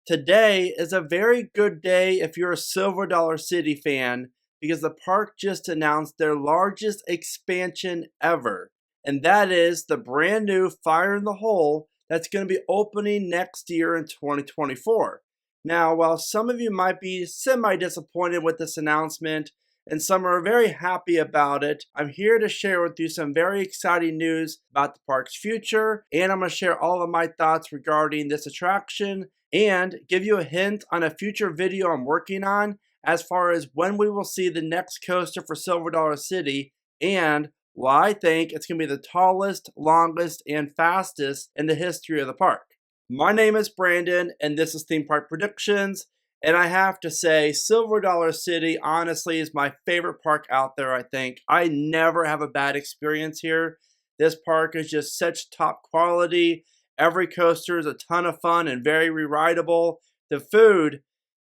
Today is a very good day if you're a Silver Dollar City fan because the park just announced their largest expansion ever, and that is the brand new Fire in the Hole that's going to be opening next year in 2024. Now, while some of you might be semi disappointed with this announcement and some are very happy about it, I'm here to share with you some very exciting news about the park's future, and I'm going to share all of my thoughts regarding this attraction and give you a hint on a future video I'm working on as far as when we will see the next coaster for Silver Dollar City and why I think it's going to be the tallest, longest, and fastest in the history of the park. My name is Brandon, and this is Theme Park Predictions. And I have to say, Silver Dollar City honestly is my favorite park out there, I think. I never have a bad experience here. This park is just such top quality. Every coaster is a ton of fun and very re-rideable. The food,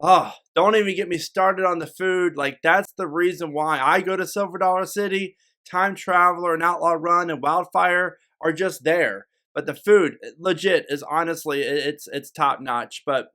don't even get me started on the food. Like, that's the reason why I go to Silver Dollar City. Time Traveler and Outlaw Run and Wildfire are just there. But the food, legit, is honestly, it's top notch. But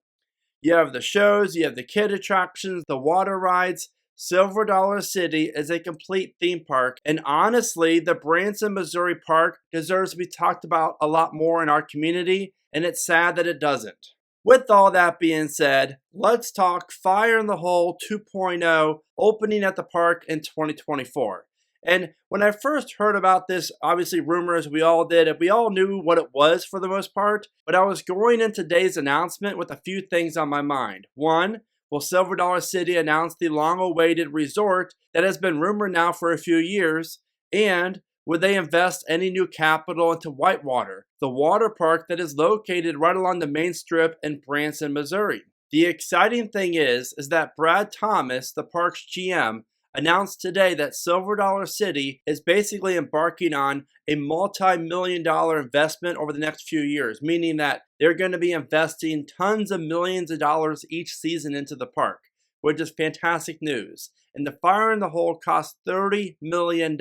you have the shows, you have the kid attractions, the water rides. Silver Dollar City is a complete theme park, and honestly, the Branson, Missouri park deserves to be talked about a lot more in our community, and it's sad that it doesn't. With all that being said, let's talk Fire in the Hole 2.0 opening at the park in 2024. And when I first heard about this, obviously rumors, we all did, and we all knew what it was for the most part, but I was going into today's announcement with a few things on my mind. One, will Silver Dollar City announce the long-awaited resort that has been rumored now for a few years? And would they invest any new capital into Whitewater, the water park that is located right along the main strip in Branson, Missouri? The exciting thing is that Brad Thomas, the park's GM, announced today that Silver Dollar City is basically embarking on a multi-million-dollar investment over the next few years, meaning that they're going to be investing tons of millions of dollars each season into the park, which is fantastic news. And the Fire in the Hole costs $30 million,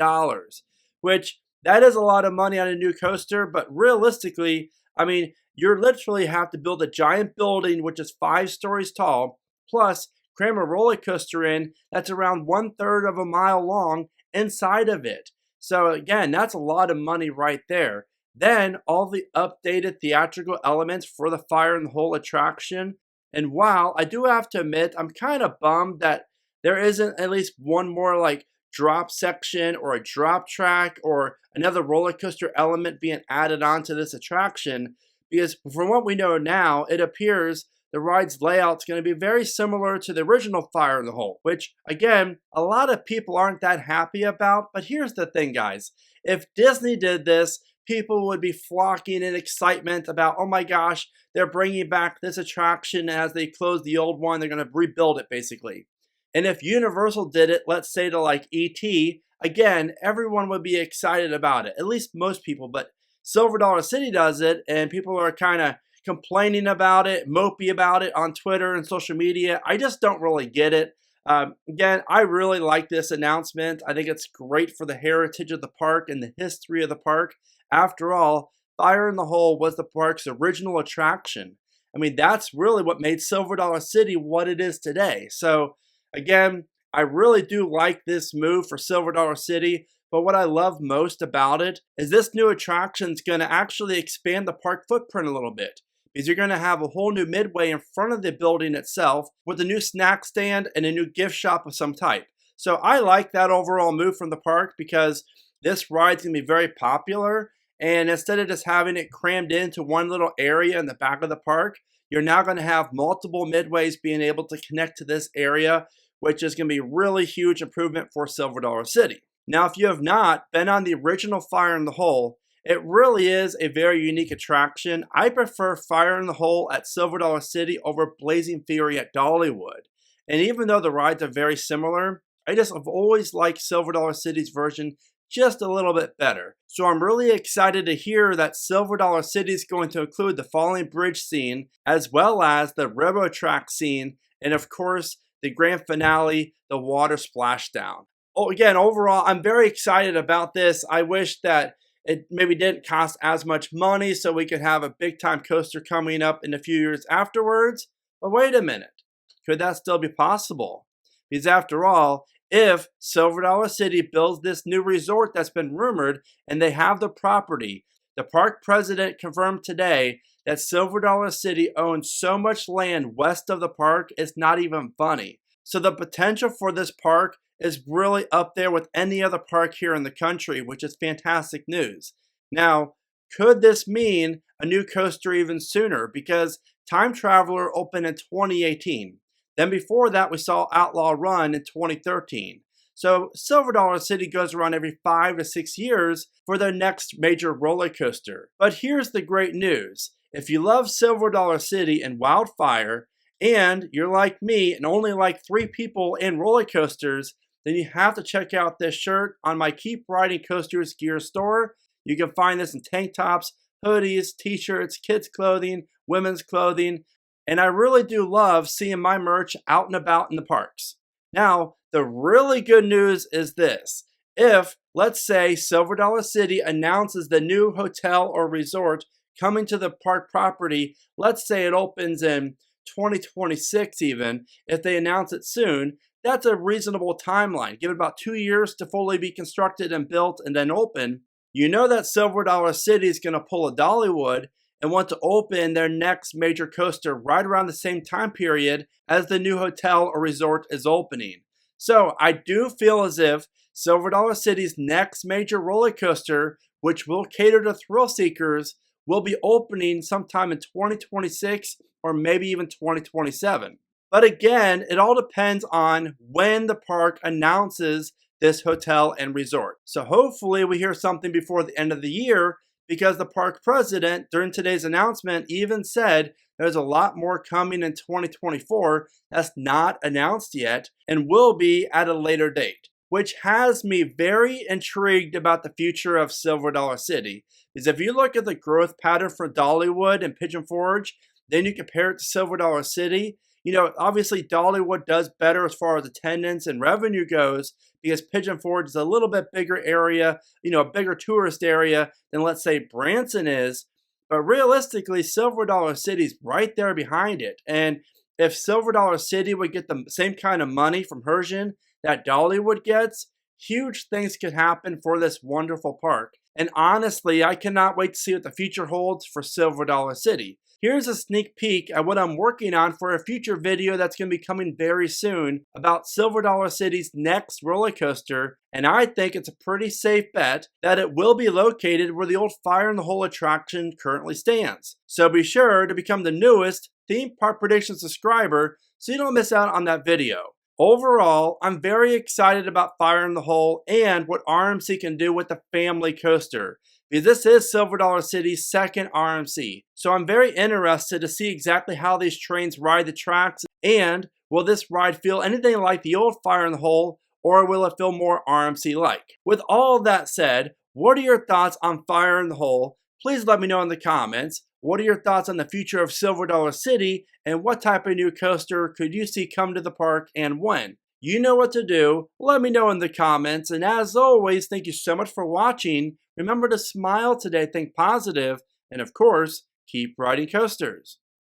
which that is a lot of money on a new coaster, but realistically, I mean, you literally have to build a giant building which is 5 stories tall, plus cram a roller coaster in that's around 1/3 of a mile long inside of it. So again, that's a lot of money right there. Then all the updated theatrical elements for the Fire in the Hole attraction. And while I do have to admit, I'm kind of bummed that there isn't at least one more like drop section or a drop track or another roller coaster element being added onto this attraction, because from what we know now, it appears the ride's layout is going to be very similar to the original Fire in the Hole, which, again, a lot of people aren't that happy about. But here's the thing, guys. If Disney did this, people would be flocking in excitement about, oh my gosh, they're bringing back this attraction as they close the old one. They're going to rebuild it, basically. And if Universal did it, let's say to like E.T., again, everyone would be excited about it, at least most people. But Silver Dollar City does it, and people are kind of complaining about it, mopey about it on Twitter and social media. I just don't really get it. Again, I really like this announcement. I think it's great for the heritage of the park and the history of the park. After all, Fire in the Hole was the park's original attraction. I mean, that's really what made Silver Dollar City what it is today. So again, I really do like this move for Silver Dollar City. But what I love most about it is this new attraction is going to actually expand the park footprint a little bit, because you're going to have a whole new midway in front of the building itself with a new snack stand and a new gift shop of some type. So I like that overall move from the park because this ride's going to be very popular. And instead of just having it crammed into one little area in the back of the park, you're now going to have multiple midways being able to connect to this area, which is going to be a really huge improvement for Silver Dollar City. Now, if you have not been on the original Fire in the Hole, it really is a very unique attraction. I prefer Fire in the Hole at Silver Dollar City over Blazing Fury at Dollywood. And even though the rides are very similar, have always liked Silver Dollar City's version just a little bit better. So I'm really excited to hear that Silver Dollar City is going to include the falling bridge scene, as well as the railroad track scene, and of course, the grand finale, the water splashdown. Oh, again, overall, I'm very excited about this. I wish that it maybe didn't cost as much money so we could have a big time coaster coming up in a few years afterwards. But wait a minute, could that still be possible? Because after all, if Silver Dollar City builds this new resort that's been rumored and they have the property, the park president confirmed today that Silver Dollar City owns so much land west of the park, it's not even funny. So the potential for this park is really up there with any other park here in the country, which is fantastic news. Now, could this mean a new coaster even sooner? Because Time Traveler opened in 2018. Then before that, we saw Outlaw Run in 2013. So Silver Dollar City goes around every 5 to 6 years for their next major roller coaster. But here's the great news. If you love Silver Dollar City and Wildfire, and you're like me and only like 3 people in roller coasters, then you have to check out this shirt on my Keep Riding Coasters gear store. You can find this in tank tops, hoodies, t-shirts, kids clothing, women's clothing, and I really do love seeing my merch out and about in the parks. Now, the really good news is this. If, let's say, Silver Dollar City announces the new hotel or resort coming to the park property, let's say it opens in 2026 even, if they announce it soon, that's a reasonable timeline. Give it about 2 years to fully be constructed and built and then open. You know that Silver Dollar City is going to pull a Dollywood and want to open their next major coaster right around the same time period as the new hotel or resort is opening. So I do feel as if Silver Dollar City's next major roller coaster, which will cater to thrill seekers, will be opening sometime in 2026 or maybe even 2027. But again, it all depends on when the park announces this hotel and resort. So hopefully we hear something before the end of the year, because the park president during today's announcement even said there's a lot more coming in 2024 that's not announced yet and will be at a later date, which has me very intrigued about the future of Silver Dollar City. Because if you look at the growth pattern for Dollywood and Pigeon Forge, then you compare it to Silver Dollar City, you know, obviously Dollywood does better as far as attendance and revenue goes because Pigeon Forge is a little bit bigger area, you know, a bigger tourist area than, let's say, Branson is. But realistically, Silver Dollar City's right there behind it. And if Silver Dollar City would get the same kind of money from Herschend that Dollywood gets, huge things could happen for this wonderful park. And honestly, I cannot wait to see what the future holds for Silver Dollar City. Here's a sneak peek at what I'm working on for a future video that's going to be coming very soon about Silver Dollar City's next roller coaster, and I think it's a pretty safe bet that it will be located where the old Fire in the Hole attraction currently stands. So be sure to become the newest Theme Park Predictions subscriber so you don't miss out on that video. Overall, I'm very excited about Fire in the Hole and what RMC can do with the family coaster, because this is Silver Dollar City's second RMC. So I'm very interested to see exactly how these trains ride the tracks, and will this ride feel anything like the old Fire in the Hole, or will it feel more RMC-like? With all that said, what are your thoughts on Fire in the Hole? Please let me know in the comments. What are your thoughts on the future of Silver Dollar City, and what type of new coaster could you see come to the park and when? You know what to do. Let me know in the comments, and as always, thank you so much for watching. Remember to smile today, think positive, and of course, keep riding coasters.